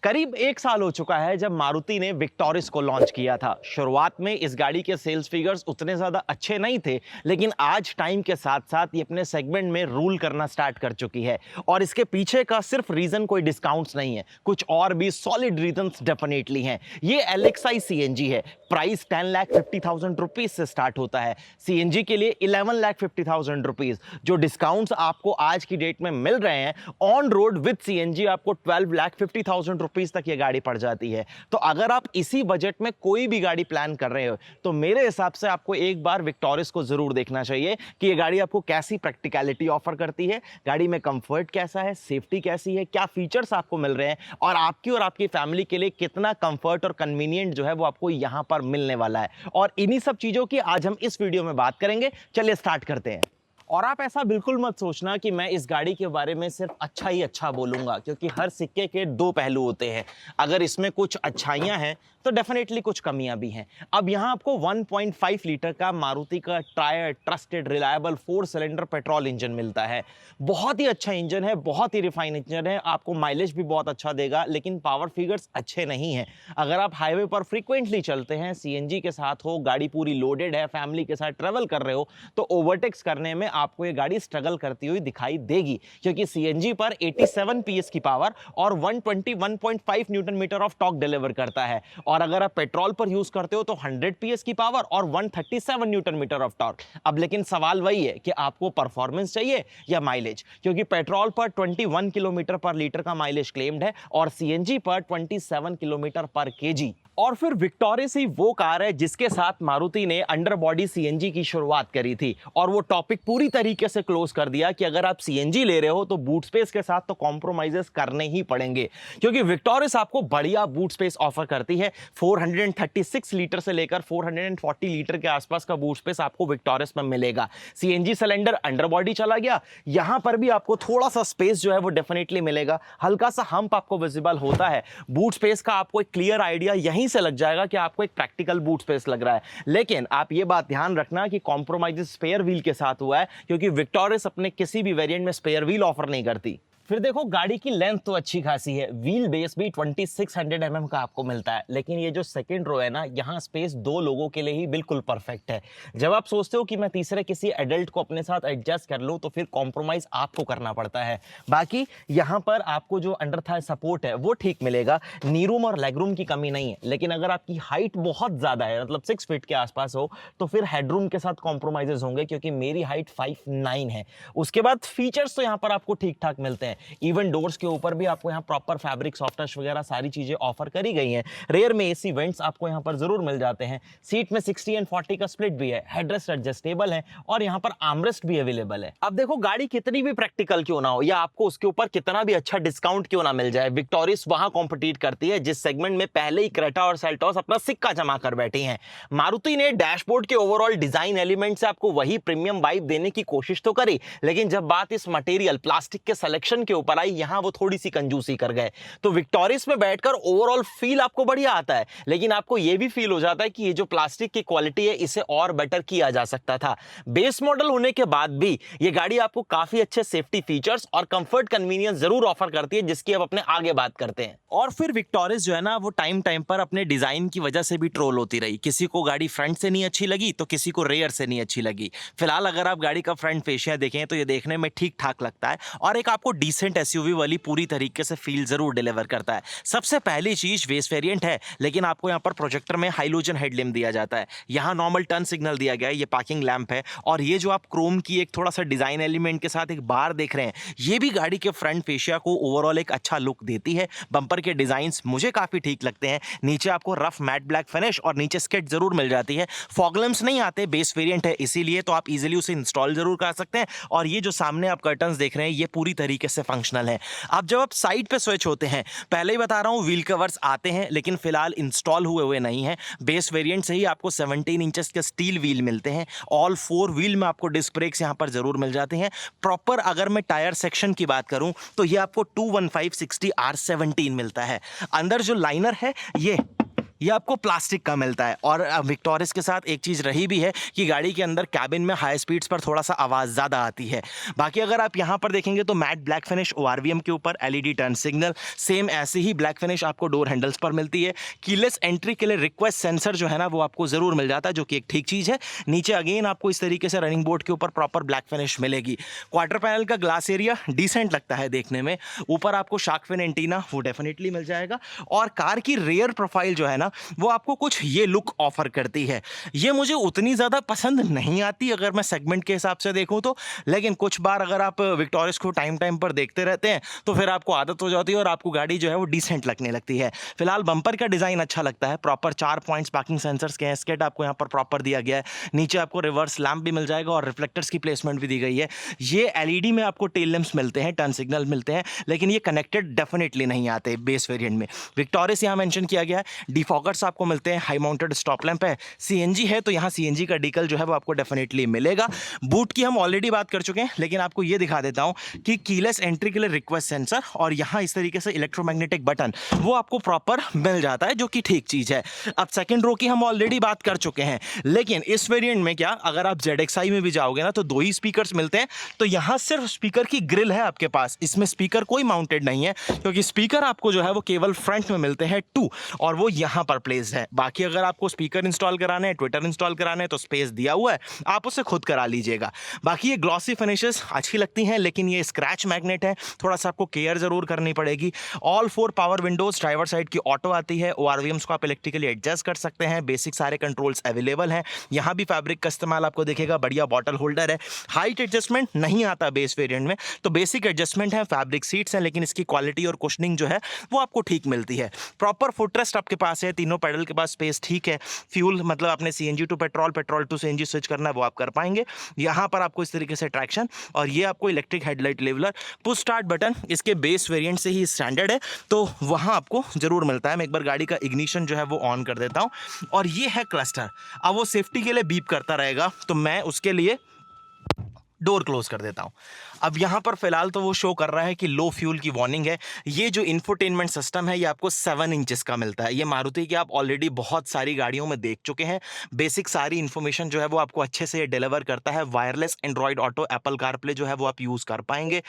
करीब 1 साल हो चुका है जब मारुति ने विक्टोरिस को लॉन्च किया था। शुरुआत में इस गाड़ी के सेल्स फिगर्स उतने ज़्यादा अच्छे नहीं थे, लेकिन आज टाइम के साथ-साथ ये अपने सेगमेंट में रूल करना स्टार्ट कर चुकी है। और इसके पीछे का सिर्फ रीज़न कोई डिस्काउंट्स नहीं है, कुछ और भी सॉलिड रीज़न्स डेफिनेटली हैं। ये एलेक्साई सीएनजी है। प्राइस 10,50,000 रुपीज़ से स्टार्ट होता है। सीएनजी के लिए 11,50,000 रुपीज़। जो डिस्काउंट्स आपको आज की डेट में मिल रहे हैं, ऑन रोड विद सीएनजी आपको 12,50,000 रुपीज़ तक ये गाड़ी पड़ जाती है। तो अगर आप इसी बजट में कोई भी गाड़ी प्लान कर रहे हो, तो मेरे हिसाब से आपको एक बार विक्टोरिस को जरूर देखना चाहिए कि ये गाड़ी आपको कैसी प्रैक्टिकलिटी ऑफर करती है, गाड़ी में कंफर्ट कैसा है, सेफ्टी कैसी है, क्या फीचर्स आपको मिल रहे हैं और आपकी फैमिली के लिए कितना कंफर्ट और कन्वीनियंट जो है वो आपको यहां पर मिलने वाला है। और इन्हीं सब चीजों की आज हम इस वीडियो में बात करेंगे। चलिए स्टार्ट करते हैं। और आप ऐसा बिल्कुल मत सोचना कि मैं इस गाड़ी के बारे में सिर्फ अच्छा ही अच्छा बोलूंगा, क्योंकि हर सिक्के के दो पहलू होते हैं। अगर इसमें कुछ अच्छाइयां हैं तो डेफिनेटली कुछ कमियां भी हैं। अब यहां आपको 1.5 लीटर का मारुति का tyre trusted reliable 4 cylinder petrol engine मिलता है। बहुत ही अच्छा इंजन है, बहुत ही रिफाइन इंजन है, आपको माइलेज भी बहुत अच्छा देगा, लेकिन पावर फिगर्स अच्छे नहीं हैं। अगर आप हाईवे पर फ्रीक्वेंटली चलते हैं, सीएनजी के साथ हो, गाड़ी पूरी लोडेड है, फैमिली के साथ ट्रेवल कर रहे हो, तो ओवरटेक्स करने में आपको ये गाड़ी स्ट्रगल करती हुई दिखाई देगी, क्योंकि सीएनजी पर 87 पीएस की पावर और 121.5 newton metre of torque deliver करता है। और अगर आप पेट्रोल पर यूज करते हो तो 100 पीएस की पावर और 137 न्यूटन मीटर ऑफ टॉर्क। अब लेकिन सवाल वही है कि आपको परफॉर्मेंस चाहिए या माइलेज, क्योंकि पेट्रोल पर 21 किलोमीटर पर लीटर का माइलेज क्लेम्ड है और सीएनजी पर 27 किलोमीटर पर केजी। और फिर विक्टोरिस ही वो कार है जिसके साथ मारुति ने अंडरबॉडी सीएनजी की शुरुआत करी थी और वो टॉपिक पूरी तरीके से क्लोज कर दिया कि अगर आप सीएनजी ले रहे हो तो बूट स्पेस के साथ तो कॉम्प्रोमाइजेस करने ही पड़ेंगे, क्योंकि विक्टोरिस आपको बढ़िया बूट स्पेस ऑफर करती है। 436 लीटर से लेकर 440 लीटर के आसपास का बूट स्पेस आपको विक्टोरिस में मिलेगा। सीएनजी सिलेंडर अंडरबॉडी चला गया, यहां पर भी आपको थोड़ा सा स्पेस जो है वो डेफिनेटली मिलेगा, हल्का सा हम्प आपको विजिबल होता है। बूट स्पेस का आपको एक क्लियर आइडिया यहीं से लग जाएगा कि आपको एक प्रैक्टिकल बूट स्पेस लग रहा है। लेकिन आप ये बात ध्यान रखना कि कॉम्प्रोमाइज स्पेयर व्हील के साथ हुआ है, क्योंकि विक्टोरिस अपने किसी भी वेरिएंट में स्पेयर व्हील ऑफर नहीं करती। फिर देखो, गाड़ी की लेंथ तो अच्छी खासी है, व्हील बेस भी 2600 mm का आपको मिलता है, लेकिन ये जो सेकंड रो है ना, यहाँ स्पेस 2 लोगों के लिए ही बिल्कुल परफेक्ट है। जब आप सोचते हो कि मैं तीसरे किसी एडल्ट को अपने साथ एडजस्ट कर लूँ, तो फिर कॉम्प्रोमाइज आपको करना पड़ता है। बाकी यहाँ पर आपको जो अंडर थाई सपोर्ट है वो ठीक मिलेगा, नी रूम और लेग रूम की कमी नहीं है। लेकिन अगर आपकी हाइट बहुत ज्यादा है, मतलब 6 फीट के आसपास हो, तो फिर हेडरूम के साथ कॉम्प्रोमाइजेस होंगे, क्योंकि मेरी हाइट 5'9" है। उसके बाद फीचर्स तो यहाँ पर आपको ठीक ठाक मिलते हैं। इवन डोर्स के ऊपर भी आपको यहाँ प्रॉपर फैब्रिक सॉफ्टनस वगैरह सारी चीजें ऑफर करी गई हैं। रेयर में एसी वेंट्स आपको यहाँ पर जरूर मिल जाते हैं। सीट में 60/40 का स्प्लिट भी है, हेडरेस्ट एडजस्टेबल है और यहाँ पर आर्मरेस्ट भी अवेलेबल है। अब देखो, गाड़ी कितनी भी प्रैक्टिकल क्यों ना हो या आपको उसके ऊपर कितना भी अच्छा डिस्काउंट क्यों ना मिल जाए, विक्टोरिस वहां कॉम्पिटिट करती है जिस सेगमेंट में पहले ही क्रेटा और सेल्टॉस अपना सिक्का जमा कर बैठी हैं। मारुति ने डैशबोर्ड के ओवरऑल डिजाइन एलिमेंट से आपको वही प्रीमियम वाइब देने की कोशिश तो करी, लेकिन जब बात इस मटेरियल प्लास्टिक के सिलेक्शन के ऊपर आई, यहां वो थोड़ी सी कंजूसी कर गए। तो विक्टोरिस में बैठकर ओवरऑल फील आपको बढ़िया आता है, लेकिन आपको यह भी फील हो जाता है कि ये जो प्लास्टिक की क्वालिटी है इसे और बेटर किया जा सकता था। बेस मॉडल होने के बाद भी ये गाड़ी आपको काफी अच्छे सेफ्टी फीचर्स और कंफर्ट कन्वीनियंस जरूर ऑफर करती है, जिसकी अब अपने आगे बात करते हैं। और फिर विक्टोरिस जो है ना, वो टाइम टाइम पर अपने डिजाइन की वजह से भी ट्रोल होती रही। किसी को गाड़ी फ्रंट से नहीं अच्छी लगी तो किसी को रेयर से नहीं अच्छी लगी। फिलहाल अगर आप गाड़ी का फ्रंट फेशिया देखें तो ये देखने में ठीक ठाक लगता है और एक आपको डिसेंट एसयूवी वाली पूरी तरीके से फील जरूर डिलीवर करता है। सबसे पहली चीज बेस वेरिएंट है, लेकिन आपको यहां पर प्रोजेक्टर में हाइलोजन हेडलैम्प दिया जाता है। यहां नॉर्मल टर्न सिग्नल दिया गया है, ये पार्किंग लैंप है और ये जो आप क्रोम की एक थोड़ा सा डिजाइन एलिमेंट के साथ एक बार देख रहे हैं, ये भी गाड़ी के फ्रंट फेशिया को ओवरऑल एक अच्छा लुक देती है। बम्पर के डिजाइंस मुझे काफी ठीक लगते हैं। नीचे आपको रफ मैट ब्लैक फिनिश और नीचे स्किड जरूर मिल जाती है। फॉग लैंप्स नहीं आते, बेस वेरिएंट है इसीलिए, तो आप इजीली उसे इंस्टॉल जरूर कर सकते हैं। और ये जो सामने आप कर्टन्स देख रहे हैं, ये पूरी तरीके से फंक्शनल है। अब जब आप साइड पे स्विच होते हैं, पहले ही बता रहा हूं, व्हील कवर्स आते हैं लेकिन फिलहाल इंस्टॉल हुए नहीं हैं। बेस वेरिएंट से ही आपको 17 इंचेस के स्टील व्हील मिलते हैं। ऑल 4 व्हील में आपको डिस्क ब्रेक्स यहां पर जरूर मिल जाते हैं। प्रॉपर अगर मैं टायर सेक्शन की बात करूं तो ये आपको 215/60 R17 मिलता है। अंदर जो लाइनर है, ये आपको प्लास्टिक का मिलता है। और विक्टोरिस के साथ एक चीज़ रही भी है कि गाड़ी के अंदर कैबिन में हाई स्पीड्स पर थोड़ा सा आवाज़ ज़्यादा आती है। बाकी अगर आप यहाँ पर देखेंगे तो मैट ब्लैक फिनिश ओआरवीएम के ऊपर, एलईडी टर्न सिग्नल, सेम ऐसे ही ब्लैक फिनिश आपको डोर हैंडल्स पर मिलती है। कीलेस एंट्री के लिए रिक्वेस्ट सेंसर जो है ना वो आपको ज़रूर मिल जाता है, जो कि एक ठीक चीज़ है। नीचे अगेन आपको इस तरीके से रनिंग बोर्ड के ऊपर प्रॉपर ब्लैक फिनिश मिलेगी। क्वार्टर पैनल का ग्लास एरिया डिसेंट लगता है देखने में। ऊपर आपको शार्क फिन एंटीना वो डेफिनेटली मिल जाएगा। और कार की रेयर प्रोफाइल जो है ना वो आपको कुछ ये लुक ऑफर करती है। ये मुझे उतनी ज़्यादा पसंद नहीं आती अगर मैं सेगमेंट के हिसाब से देखूं तो, लेकिन कुछ बार अगर आप विक्टोरियस को टाइम टाइम पर देखते रहते हैं तो फिर आपको आदत हो जाती है और आपको गाड़ी जो है वो डिसेंट लगने लगती है। फिलहाल बम्पर का डिज़ाइन अच्छा लगता है। प्रॉपर 4 पॉइंट्स पार्किंग सेंसर्स के हैं। स्केट आपको यहाँ पर प्रॉपर दिया गया है। नीचे आपको रिवर्स लैंप भी मिल जाएगा और रिफ्लेक्टर्स की प्लेसमेंट भी दी गई है। ये एलईडी में आपको टेल लैंप्स मिलते हैं, टर्न सिग्नल मिलते हैं, लेकिन ये कनेक्टेड डेफिनेटली नहीं आते बेस वेरिएंट में। विक्टोरियस यहाँ मेंशन किया गया है। डिफॉगर्स आपको मिलते हैं, हाई माउंटेड स्टॉप लैंप है। सीएनजी है तो यहाँ सीएनजी का डीकल जो है वो आपको डेफिनेटली मिलेगा। बूट की हम ऑलरेडी बात कर चुके हैं, लेकिन आपको ये दिखा देता हूँ कि कीलेस एंट्री के लिए रिक्वेस्ट सेंसर और यहाँ इस तरीके से इलेक्ट्रोमैग्नेटिक बटन वो आपको प्रॉपर मिल जाता है, जो कि ठीक चीज़ है। अब सेकंड रो की हम ऑलरेडी बात कर चुके हैं, लेकिन इस वेरिएंट में क्या, अगर आप ZXi में भी जाओगे ना तो 2 ही स्पीकर्स मिलते हैं। तो यहाँ सिर्फ स्पीकर की ग्रिल है आपके पास, इसमें स्पीकर कोई माउंटेड नहीं है, क्योंकि स्पीकर आपको जो है वो केवल फ्रंट में मिलते हैं 2, और वो यहाँ पर प्लेस है। बाकी अगर आपको स्पीकर इंस्टॉल कराने हैं, ट्विटर इंस्टॉल कराने हैं तो स्पेस दिया हुआ है, आप उसे खुद करा लीजिएगा। बाकी ये ग्लॉसी फिनिशेस अच्छी लगती हैं, लेकिन ये स्क्रैच मैग्नेट है, थोड़ा सा आपको केयर जरूर करनी पड़ेगी। All 4 power Windows, driver side की ऑटो आती है। ओआरवीएम्स को आप इलेक्ट्रिकली एडजस्ट कर सकते हैं। बेसिक सारे कंट्रोल्स अवेलेबल हैं। यहाँ भी फैब्रिक का इस्तेमाल आपको दिखेगा। बढ़िया बॉटल होल्डर है। हाइट एडजस्टमेंट नहीं आता बेस वेरिएंट में, तो बेसिक एडजस्टमेंट है। फैब्रिक सीट्स हैं, लेकिन इसकी क्वालिटी और कुशनिंग जो है वो आपको ठीक मिलती है। प्रॉपर फुटरेस्ट आपके पास है। तीनों पैडल के पास स्पेस ठीक है। फ्यूल मतलब आपने CNG to petrol, petrol to CNG switch करना है वो आप कर पाएंगे। यहाँ पर आपको इस तरीके से ट्रैक्शन, और ये आपको electric headlight leveller, push start button इसके बेस वेरिएंट से ही स्टैंडर्ड है, तो वहाँ आपको जरूर मिलता है। मैं एक बार गाड़ी का इग्निशन जो है वो ऑन कर देता हूँ, और ये है क्लस्टर। अब वो सेफ्टी के लिए बीप करता रहेगा, तो मैं उसके लिए डोर क्लोज कर देता हूँ। अब यहाँ पर फिलहाल तो वो शो कर रहा है कि लो फ्यूल की वार्निंग है। ये जो इंफोटेनमेंट सिस्टम है ये आपको 7 इंचेस का मिलता है। ये मारुति की आप ऑलरेडी बहुत सारी गाड़ियों में देख चुके हैं। बेसिक सारी इन्फॉर्मेशन जो है वो आपको अच्छे से डिलीवर करता है। Wireless Android auto, Apple CarPlay जो है वो आप यूज़ कर पाएंगे।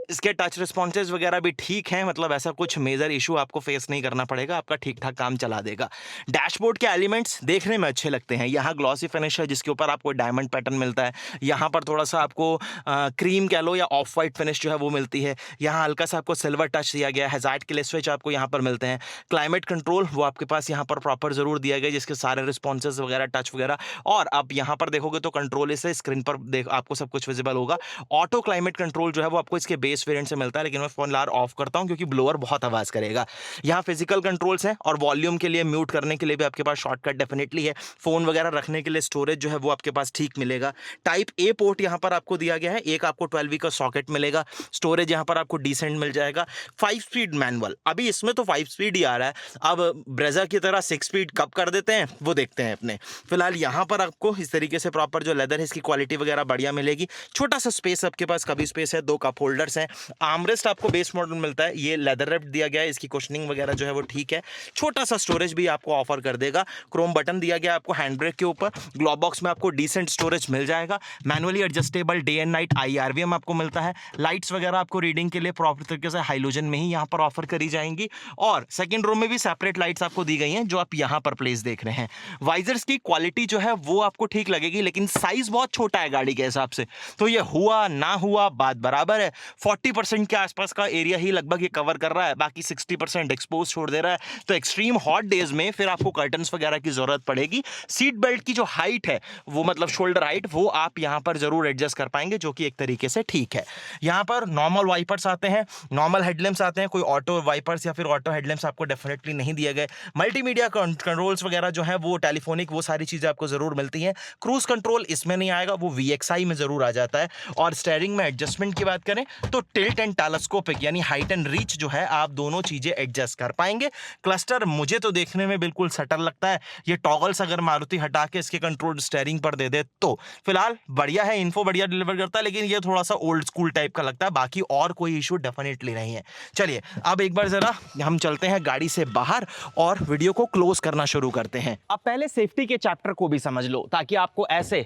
इसके टच रिस्पॉन्सेज वगैरह भी ठीक हैं, मतलब ऐसा कुछ मेजर इशू आपको फेस नहीं करना पड़ेगा, आपका ठीक ठाक काम चला देगा। डैशबोर्ड के एलिमेंट्स देखने में अच्छे लगते हैं। यहाँ ग्लॉसी फिनिश है जिसके ऊपर आपको डायमंड पैटर्न मिलता है। यहाँ पर थोड़ा सा आपको क्रीम कह लो या ऑफ वाइट फिनिश जो है वो मिलती है। यहाँ हल्का सा आपको सिल्वर टच दिया गया है। हैजार्ड के लिए स्विच आपको यहाँ पर मिलते हैं। क्लाइमेट कंट्रोल वो आपके पास यहाँ पर प्रॉपर जरूर दिया गया, जिसके सारे रिस्पॉन्सेज वगैरह, टच वगैरह, और आप यहाँ पर देखोगे तो कंट्रोल से स्क्रीन पर देख आपको सब कुछ विजिबल होगा। ऑटो क्लाइमेट कंट्रोल जो है वो आपको इसके बेस वेरिएंट से मिलता है, लेकिन मैं फोन लार ऑफ करता हूँ क्योंकि ब्लोअर बहुत आवाज करेगा। यहाँ फिजिकल कंट्रोल्स हैं, और वॉल्यूम के लिए, म्यूट करने के लिए भी आपके पास शॉर्टकट डेफिनेटली है। फोन वगैरह रखने के लिए स्टोरेज जो है वो आपके पास ठीक मिलेगा। टाइप ए पोर्ट यहाँ पर आपको दिया गया है। एक आपको 12V का सॉकेट मिलेगा। स्टोरेज यहाँ पर आपको डिसेंट मिल जाएगा। 5 स्पीड मैनुअल, अभी इसमें तो 5 स्पीड ही आ रहा है, अब ब्रेजा की तरह 6 स्पीड कब कर देते हैं वो देखते हैं अपने। फिलहाल यहाँ पर आपको इस तरीके से प्रॉपर जो लेदर है इसकी क्वालिटी वगैरह बढ़िया मिलेगी। छोटा सा स्पेस आपके पास, कभी स्पेस है, 2 कप होल्डर्स हैं। आर्मरेस्ट आपको बेस मॉडल मिलता है, ये लेदर रैप्ड दिया गया है। इसकी कुशनिंग वगैरह जो है वो ठीक है। छोटा सा स्टोरेज भी आपको ऑफर कर देगा। क्रोम बटन दिया गया आपको हैंड ब्रेक के ऊपर। ग्लोव बॉक्स में आपको डिसेंट स्टोरेज मिल जाएगा। Manually adjustable day and night IRVM आपको मिलता है। लाइट्स वगैरह आपको रीडिंग के लिए प्रॉपर तरीके से हाइलोजन में ही यहाँ पर ऑफर करी जाएंगी, और सेकंड रो में भी सेपरेट लाइट्स आपको दी गई हैं जो आप यहाँ पर प्लेस देख रहे हैं। वाइजर्स की क्वालिटी जो है वो आपको ठीक लगेगी, लेकिन साइज बहुत छोटा है गाड़ी के हिसाब से, तो ये हुआ ना हुआ बात बराबर है। 40% के आसपास का एरिया ही लगभग ये कवर कर रहा है, बाकी 60% एक्सपोज छोड़ दे रहा है। तो एक्सट्रीम हॉट डेज में फिर आपको कर्टन्स वगैरह की जरूरत पड़ेगी। सीट बेल्ट की जो हाइट है वो मतलब शोल्डर हाइट वो आप यहाँ पर जरूर एडजस्ट कर पाएंगे, जो कि एक तरीके से ठीक है। यहाँ पर नॉर्मल वाइपर्स आते हैं, नॉर्मल हेडलैम्प्स आते हैं, कोई ऑटो वाइपर्स या फिर ऑटो हेडलैम्प्स आपको डेफिनेटली नहीं दिए गए। मल्टीमीडिया कंट्रोल्स वगैरह जो है वो टेलीफोनिक, वो सारी चीजें आपको जरूर मिलती हैं। क्रूज कंट्रोल इसमें नहीं आएगा, वो VXI में जरूर आ जाता है। और स्टीयरिंग में एडजस्टमेंट की बात करें तो टिल्ट एंड टेलीस्कोपिक यानी हाइट एंड रीच जो है आप दोनों चीजें एडजस्ट कर पाएंगे। क्लस्टर मुझे तो देखने में बिल्कुल सटल लगता है। ये टॉगल्स अगर मारुति हटा के इसके कंट्रोल स्टीयरिंग पर दे दे तो फिलहाल बढ़िया है, इन्फो बढ़िया डिलीवर करता है, लेकिन ये थोड़ा सा ओल्ड स्कूल टाइप का लगता है, बाकी और कोई इशू डेफिनेटली नहीं है। चलिए अब एक बार जरा हम चलते हैं गाड़ी से बाहर और वीडियो को क्लोज करना शुरू करते हैं। अब पहले सेफ्टी के चैप्टर को भी समझ लो ताकि आपको ऐसे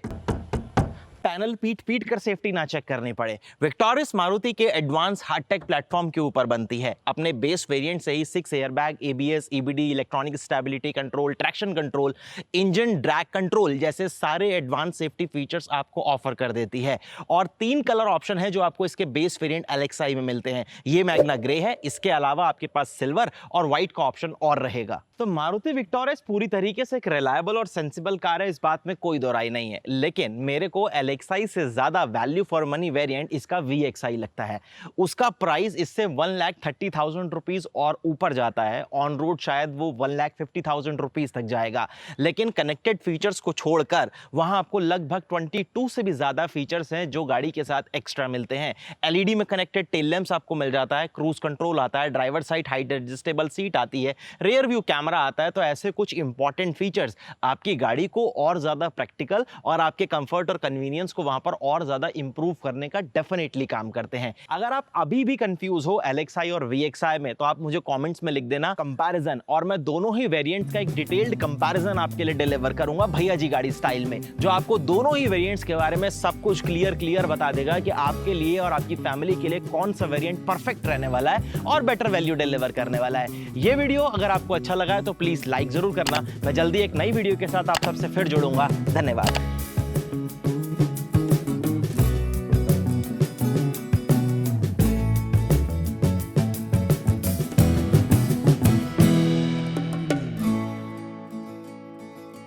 पैनल पीट पीट कर सेफ्टी ना चेक करनी पड़े। विक्टोरियस मारुति के एडवांस हार्डटेक प्लेटफॉर्म के ऊपर बनती है। अपने बेस वेरिएंट से ही 6 airbag, ABS, EBD, electronic stability control, traction control, engine drag control जैसे सारे एडवांस सेफ्टी फीचर्स आपको ऑफर कर देती है। और 3 कलर ऑप्शन है जो आपको इसके बेस वेरिएंट एलेक्साई में मिलते हैं। ये मैग्ना ग्रे है, इसके अलावा आपके पास सिल्वर और व्हाइट का ऑप्शन और रहेगा। तो मारुति विक्टोरियस पूरी तरीके से एक रिलायबल और सेंसिबल कार है, इस बात में कोई दो राय नहीं है। लेकिन मेरे को एलेक्साई से ज्यादा वैल्यू फॉर मनी वेरिएंट इसका VXI लगता है। उसका प्राइस इससे 1,30,000 रुपीज और ऊपर जाता है। ऑन रोड शायद वो 1,50,000 रुपीज तक जाएगा। लेकिन कनेक्टेड फीचर्स को छोड़कर वहां आपको लगभग 22 से भी ज्यादा फीचर्स हैं जो गाड़ी के साथ एक्स्ट्रा मिलते हैं। LED में कनेक्टेड टेल लैंप्स आपको मिल जाता है, क्रूज कंट्रोल आता है, driver side height adjustable seat आती है, रियर व्यू कैमरा आता है। तो ऐसे कुछ इंपॉर्टेंट फीचर्स आपकी गाड़ी को और ज्यादा प्रैक्टिकल और आपके कंफर्ट और कन्वीनियंस को वहां पर और ज्यादा इंप्रूव करने का डेफिनेटली काम करते हैं। अगर आप अभी भी कंफ्यूज हो एलेक्साई और VXI में तो आप मुझे कमेंट्स में लिख देना कंपैरिजन, और मैं दोनों ही वेरिएंट्स का एक डिटेल्ड कंपैरिजन आपके लिए डिलीवर करूंगा भैया जी गाड़ी स्टाइल में, जो आपको दोनों ही वेरिएंट्स के बारे में सब कुछ क्लियर बता देगा कि आपके लिए और आपकी फैमिली के लिए कौन सा वेरिएंट परफेक्ट रहने वाला है और बेटर वैल्यू डिलीवर करने वाला है। ये वीडियो अगर आपको अच्छा लगा है तो प्लीज लाइक जरूर करना। मैं जल्दी एक नई वीडियो के साथ आप सबसे फिर जुड़ूंगा। धन्यवाद।